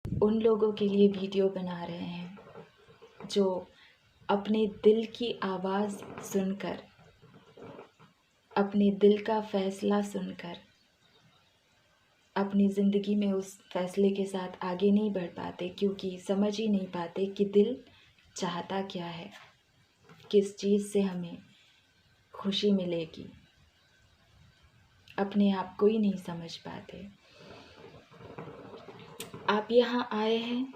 उन लोगों के लिए वीडियो बना रहे हैं जो अपने दिल की आवाज़ सुनकर, अपने दिल का फ़ैसला सुनकर अपनी ज़िंदगी में उस फ़ैसले के साथ आगे नहीं बढ़ पाते, क्योंकि समझ ही नहीं पाते कि दिल चाहता क्या है, किस चीज़ से हमें खुशी मिलेगी। अपने आप को ही नहीं समझ पाते। आप यहाँ आए हैं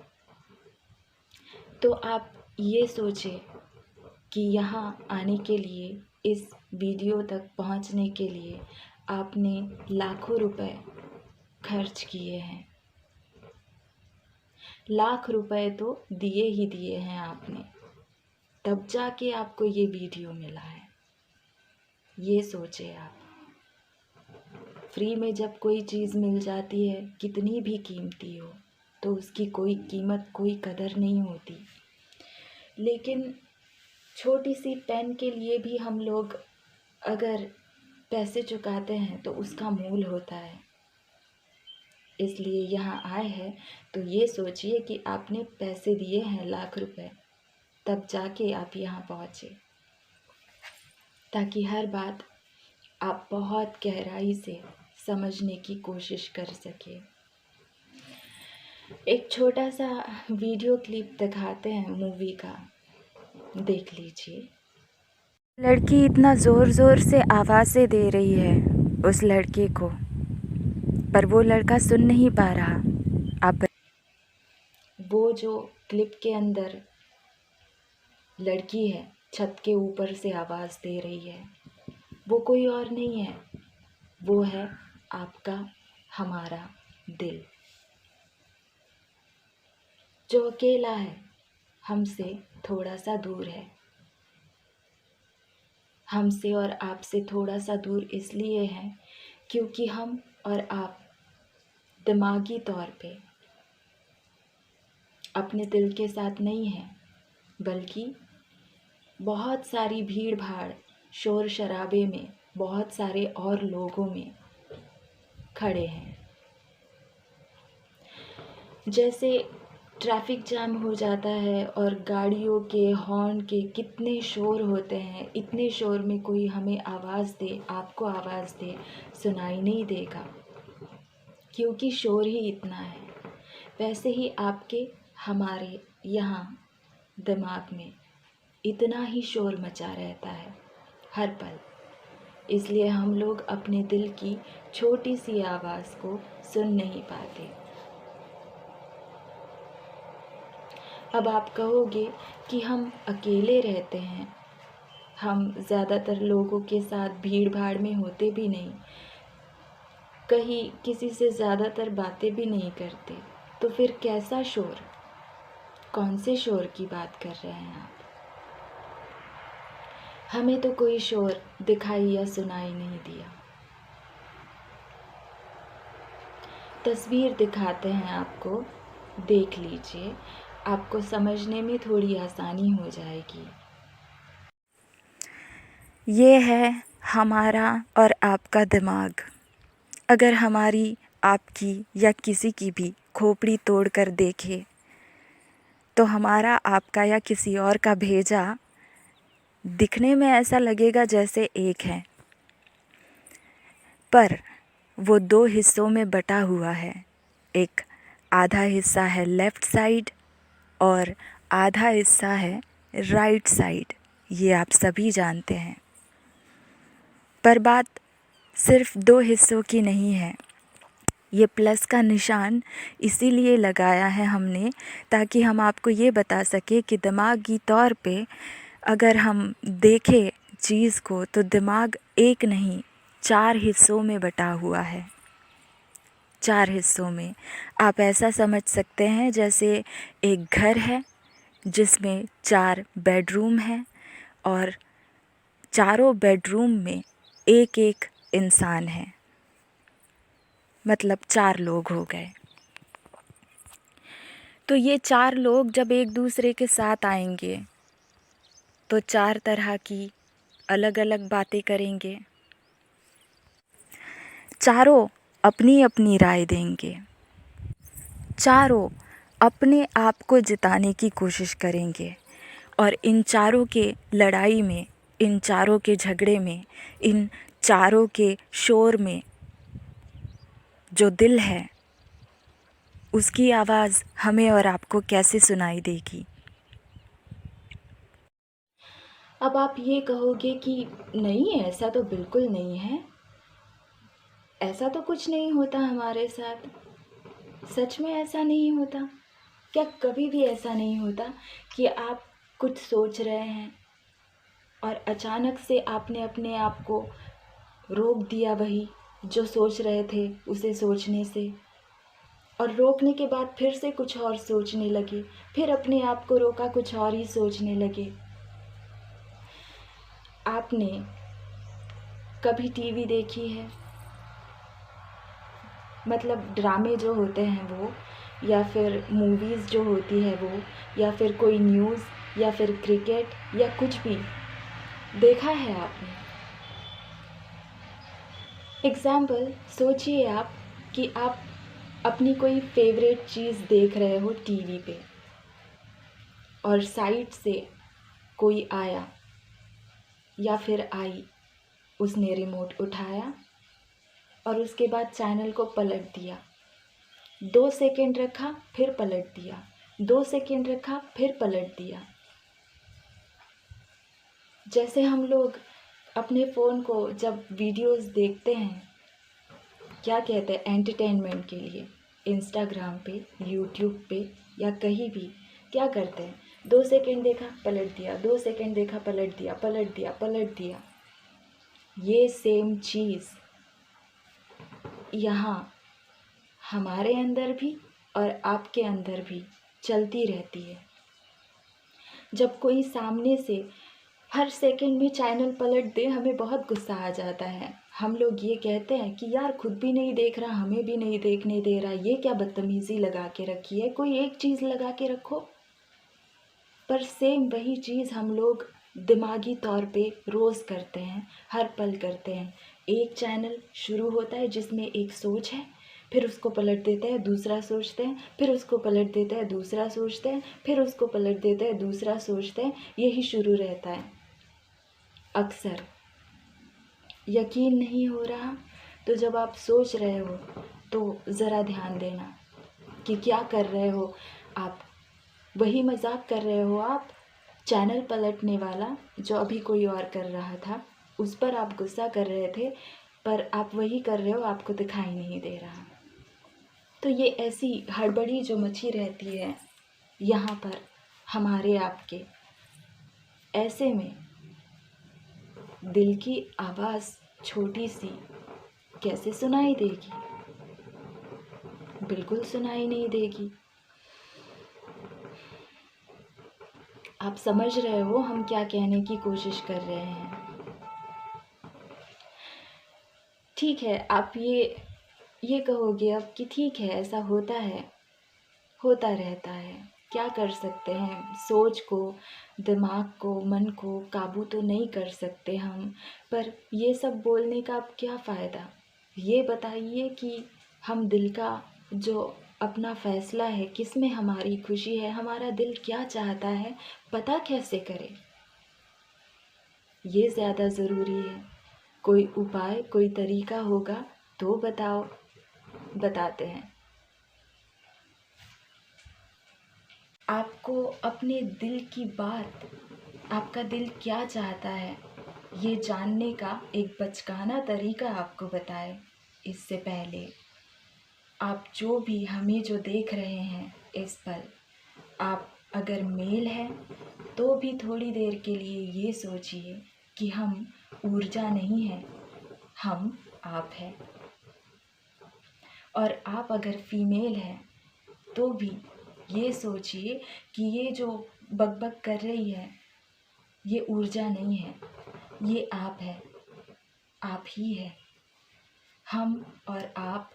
तो आप ये सोचें कि यहाँ आने के लिए, इस वीडियो तक पहुँचने के लिए आपने लाखों रुपए खर्च किए हैं। लाख रुपए तो दिए ही दिए हैं आपने, तब जाके आपको ये वीडियो मिला है। ये सोचें आप। फ्री में जब कोई चीज़ मिल जाती है, कितनी भी कीमती हो, तो उसकी कोई कीमत, कोई कदर नहीं होती। लेकिन छोटी सी पेन के लिए भी हम लोग अगर पैसे चुकाते हैं तो उसका मूल होता है। इसलिए यहाँ आए हैं तो ये सोचिए कि आपने पैसे दिए हैं लाख रुपए, तब जाके आप यहाँ पहुँचे, ताकि हर बात आप बहुत गहराई से समझने की कोशिश कर सके। एक छोटा सा वीडियो क्लिप दिखाते हैं मूवी का, देख लीजिए। लड़की इतना ज़ोर ज़ोर से आवाज़ें दे रही है उस लड़के को, पर वो लड़का सुन नहीं पा रहा। आप वो जो क्लिप के अंदर लड़की है, छत के ऊपर से आवाज़ दे रही है, वो कोई और नहीं है, वो है आपका, हमारा दिल, जो अकेला है, हमसे थोड़ा सा दूर है। हमसे और आपसे थोड़ा सा दूर इसलिए है क्योंकि हम और आप दिमागी तौर पे अपने दिल के साथ नहीं हैं, बल्कि बहुत सारी भीड़ भाड़, शोर शराबे में बहुत सारे और लोगों में खड़े हैं। जैसे ट्रैफिक जाम हो जाता है और गाड़ियों के हॉर्न के कितने शोर होते हैं, इतने शोर में कोई हमें आवाज़ दे, आपको आवाज़ दे, सुनाई नहीं देगा, क्योंकि शोर ही इतना है। वैसे ही आपके, हमारे यहाँ दिमाग में इतना ही शोर मचा रहता है हर पल। इसलिए हम लोग अपने दिल की छोटी सी आवाज़ को सुन नहीं पाते। अब आप कहोगे कि हम अकेले रहते हैं, हम ज़्यादातर लोगों के साथ भीड़ भाड़ में होते भी नहीं, कहीं किसी से ज़्यादातर बातें भी नहीं करते, तो फिर कैसा शोर, कौन से शोर की बात कर रहे हैं आप? हमें तो कोई शोर दिखाई या सुनाई नहीं दिया। तस्वीर दिखाते हैं आपको, देख लीजिए, आपको समझने में थोड़ी आसानी हो जाएगी। ये है हमारा और आपका दिमाग। अगर हमारी, आपकी या किसी की भी खोपड़ी तोड़कर देखे तो हमारा, आपका या किसी और का भेजा दिखने में ऐसा लगेगा जैसे एक है, पर वो दो हिस्सों में बटा हुआ है। एक आधा हिस्सा है लेफ़्ट साइड और आधा हिस्सा है राइट साइड, ये आप सभी जानते हैं। पर बात सिर्फ दो हिस्सों की नहीं है। ये प्लस का निशान इसीलिए लगाया है हमने, ताकि हम आपको ये बता सके कि दिमागी तौर पे अगर हम देखें चीज़ को, तो दिमाग एक नहीं, 4 हिस्सों में बटा हुआ है। 4 हिस्सों में आप ऐसा समझ सकते हैं जैसे एक घर है जिसमें 4 बेडरूम हैं और चारों बेडरूम में एक एक इंसान है, मतलब 4 लोग हो गए। तो ये 4 लोग जब एक दूसरे के साथ आएंगे तो 4 तरह की अलग अलग बातें करेंगे, चारों अपनी अपनी राय देंगे, चारों अपने आप को जिताने की कोशिश करेंगे और इन चारों के लड़ाई में, इन चारों के झगड़े में, इन चारों के शोर में जो दिल है उसकी आवाज़ हमें और आपको कैसे सुनाई देगी। अब आप ये कहोगे कि नहीं, ऐसा तो बिल्कुल नहीं है, ऐसा तो कुछ नहीं होता हमारे साथ। सच में ऐसा नहीं होता क्या? कभी भी ऐसा नहीं होता कि आप कुछ सोच रहे हैं और अचानक से आपने अपने आप को रोक दिया, वही जो सोच रहे थे उसे सोचने से, और रोकने के बाद फिर से कुछ और सोचने लगे, फिर अपने आप को रोका, कुछ और ही सोचने लगे। आपने कभी टीवी देखी है? मतलब ड्रामे जो होते हैं वो, या फिर मूवीज़ जो होती है वो, या फिर कोई न्यूज़ या फिर क्रिकेट या कुछ भी देखा है आपने? एग्ज़ाम्पल सोचिए आप कि आप अपनी कोई फेवरेट चीज़ देख रहे हो टीवी पे और साइड से कोई आया या फिर आई, उसने रिमोट उठाया और उसके बाद चैनल को पलट दिया। 2 सेकंड रखा, फिर पलट दिया, 2 सेकंड रखा, फिर पलट दिया। जैसे हम लोग अपने फ़ोन को जब वीडियोस देखते हैं, क्या कहते हैं, एंटरटेनमेंट के लिए इंस्टाग्राम पे, यूट्यूब पे या कहीं भी, क्या करते हैं, 2 सेकंड देखा, पलट दिया, 2 सेकंड देखा, पलट दिया, पलट दिया, पलट दिया। ये सेम चीज़ यहाँ हमारे अंदर भी और आपके अंदर भी चलती रहती है। जब कोई सामने से हर सेकंड में चैनल पलट दे, हमें बहुत गुस्सा आ जाता है। हम लोग ये कहते हैं कि यार खुद भी नहीं देख रहा, हमें भी नहीं देखने दे रहा, ये क्या बदतमीज़ी लगा के रखी है, कोई एक चीज़ लगा के रखो। पर सेम वही चीज़ हम लोग दिमागी तौर पे रोज़ करते हैं, हर पल करते हैं। एक चैनल शुरू होता है जिसमें एक सोच है, फिर उसको पलट देते हैं, दूसरा सोचते हैं, फिर उसको पलट देते हैं, दूसरा सोचते हैं, फिर उसको पलट देते हैं, दूसरा सोचते हैं। यही शुरू रहता है। अक्सर यकीन नहीं हो रहा तो जब आप सोच रहे हो तो ज़रा ध्यान देना कि क्या कर रहे हो आप। वही मजाक कर रहे हो आप, चैनल पलटने वाला जो अभी कोई और कर रहा था उस पर आप गुस्सा कर रहे थे, पर आप वही कर रहे हो, आपको दिखाई नहीं दे रहा। तो ये ऐसी हड़बड़ी जो मची रहती है यहाँ पर हमारे आपके, ऐसे में दिल की आवाज़ छोटी सी कैसे सुनाई देगी? बिल्कुल सुनाई नहीं देगी। आप समझ रहे हो हम क्या कहने की कोशिश कर रहे हैं? ठीक है, आप ये कहोगे अब कि ठीक है, ऐसा होता है, होता रहता है, क्या कर सकते हैं। सोच को, दिमाग को, मन को काबू तो नहीं कर सकते हम, पर ये सब बोलने का अब क्या फ़ायदा। ये बताइए कि हम दिल का जो अपना फ़ैसला है, किस में हमारी खुशी है, हमारा दिल क्या चाहता है, पता कैसे करें? ये ज़्यादा ज़रूरी है। कोई उपाय, कोई तरीका होगा तो बताओ, बताते हैं। आपको अपने दिल की बात, आपका दिल क्या चाहता है, ये जानने का एक बचकाना तरीका आपको बताए। इससे पहले आप जो भी हमें जो देख रहे हैं इस पल, आप अगर मेल हैं तो भी थोड़ी देर के लिए ये सोचिए कि हम ऊर्जा नहीं हैं, हम आप हैं। और आप अगर फीमेल हैं तो भी ये सोचिए कि ये जो बकबक कर रही है ये ऊर्जा नहीं है, ये आप है, आप ही है। हम और आप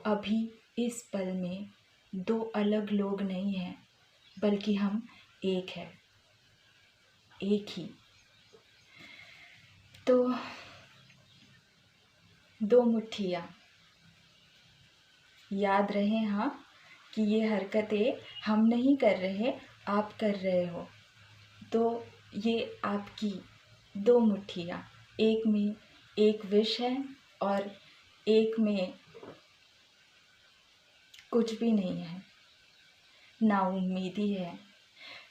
अभी इस पल में दो अलग लोग नहीं हैं, बल्कि हम एक है, एक ही। तो दो मुट्ठियाँ याद रहे, हाँ, कि ये हरकतें हम नहीं कर रहे, आप कर रहे हो। तो ये आपकी 2 मुट्ठियाँ, एक में एक विश है और एक में कुछ भी नहीं है, नाउम्मीदी है।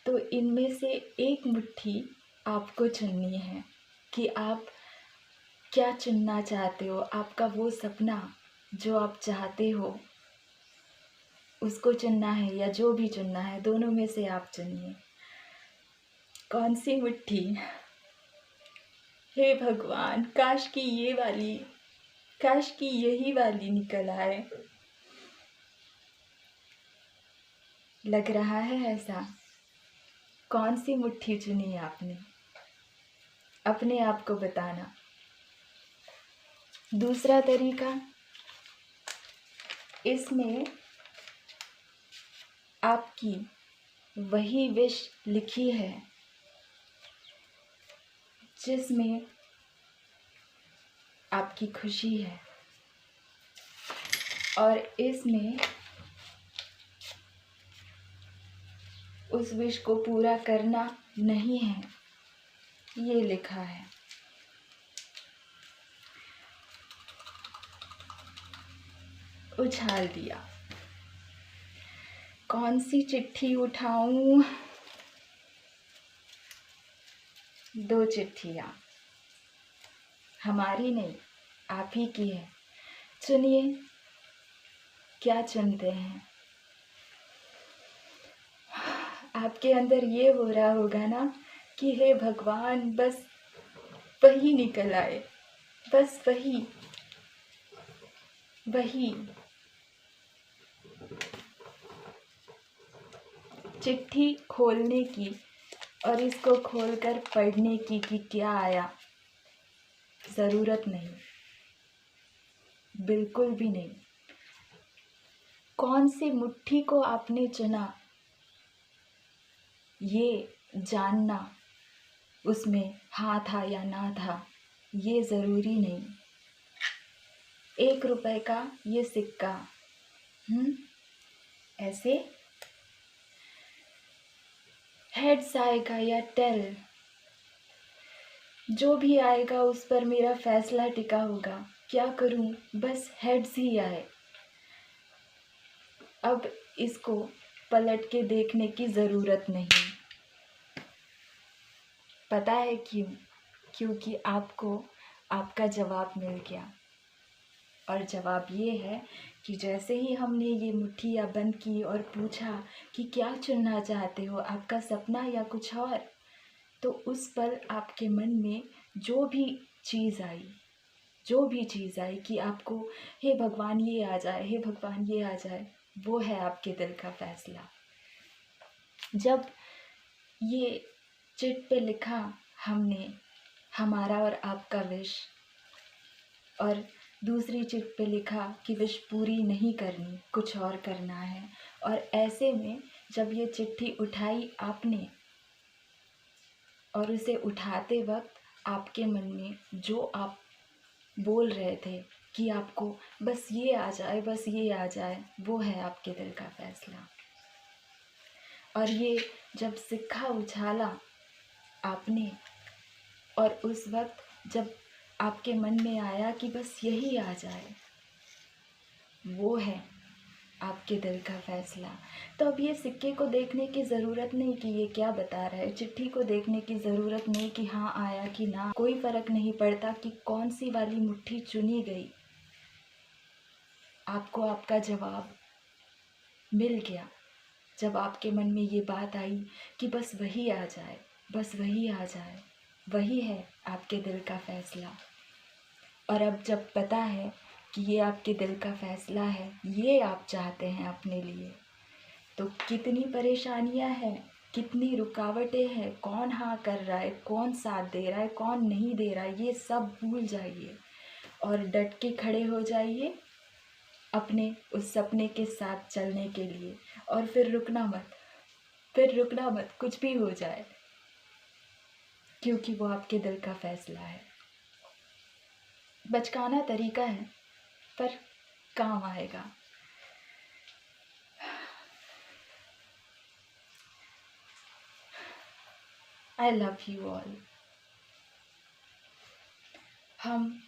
तो इनमें से एक मुट्ठी आपको चुननी है कि आप क्या चुनना चाहते हो। आपका वो सपना जो आप चाहते हो उसको चुनना है या जो भी चुनना है, दोनों में से आप चुनिए। कौन सी मुट्ठी? हे भगवान, काश कि ये वाली, काश कि यही वाली निकल आए। लग रहा है ऐसा। कौन सी मुट्ठी चुनी आपने? अपने आप को बताना। दूसरा तरीका, इसमें आपकी वही विश लिखी है जिसमें आपकी खुशी है, और इसमें उस विश को पूरा करना नहीं है, ये लिखा है। उछाल दिया। कौन सी चिट्ठी उठाऊं? 2 चिट्ठियाँ, हमारी नहीं, आप ही की है। चुनिए, क्या चुनते हैं? आपके अंदर ये हो रहा होगा ना कि हे भगवान, बस वही निकल आए, बस वही वही। चिट्ठी खोलने की और इसको खोलकर पढ़ने की कि क्या आया, ज़रूरत नहीं, बिल्कुल भी नहीं। कौन सी मुट्ठी को आपने चुना, ये जानना, उसमें हाँ था या ना था, ये ज़रूरी नहीं। 1 रुपए का ये सिक्का, ऐसे हेड्स आएगा या टेल, जो भी आएगा उस पर मेरा फैसला टिका होगा। क्या करूं, बस हेड्स ही आए। अब इसको पलट के देखने की ज़रूरत नहीं। पता है क्यों? क्योंकि आपको आपका जवाब मिल गया। और जवाब ये है कि जैसे ही हमने ये मुट्ठियाँ बंद की और पूछा कि क्या चुनना चाहते हो, आपका सपना या कुछ और, तो उस पल आपके मन में जो भी चीज़ आई कि आपको हे भगवान ये आ जाए, हे भगवान ये आ जाए, वो है आपके दिल का फैसला। जब ये चिट पे लिखा हमने हमारा और आपका विश, और दूसरी चिट पे लिखा कि विश पूरी नहीं करनी, कुछ और करना है, और ऐसे में जब ये चिट्ठी उठाई आपने और उसे उठाते वक्त आपके मन में जो आप बोल रहे थे कि आपको बस ये आ जाए, बस ये आ जाए, वो है आपके दिल का फैसला। और ये जब सिक्का उछाला आपने, और उस वक्त जब आपके मन में आया कि बस यही आ जाए, वो है आपके दिल का फैसला। तो अब ये सिक्के को देखने की ज़रूरत नहीं कि ये क्या बता रहा है, चिट्ठी को देखने की ज़रूरत नहीं कि हाँ आया कि ना, कोई फ़र्क नहीं पड़ता कि कौन सी वाली मुट्ठी चुनी गई। आपको आपका जवाब मिल गया जब आपके मन में ये बात आई कि बस वही आ जाए, बस वही आ जाए, वही है आपके दिल का फैसला। और अब जब पता है कि ये आपके दिल का फैसला है, ये आप चाहते हैं अपने लिए, तो कितनी परेशानियां हैं, कितनी रुकावटें हैं, कौन हाँ कर रहा है, कौन साथ दे रहा है, कौन नहीं दे रहा है, ये सब भूल जाइए और डट के खड़े हो जाइए अपने उस सपने के साथ चलने के लिए। और फिर रुकना मत, कुछ भी हो जाए, क्योंकि वो आपके दिल का फैसला है। बचकाना तरीका है पर काम आएगा। I love you all. हम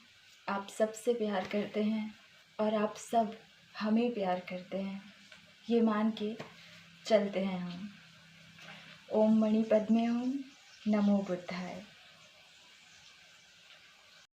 आप सबसे प्यार करते हैं और आप सब हमें प्यार करते हैं, ये मान के चलते हैं हम। ओम मणि पद्मे ओम, नमो बुद्धाय।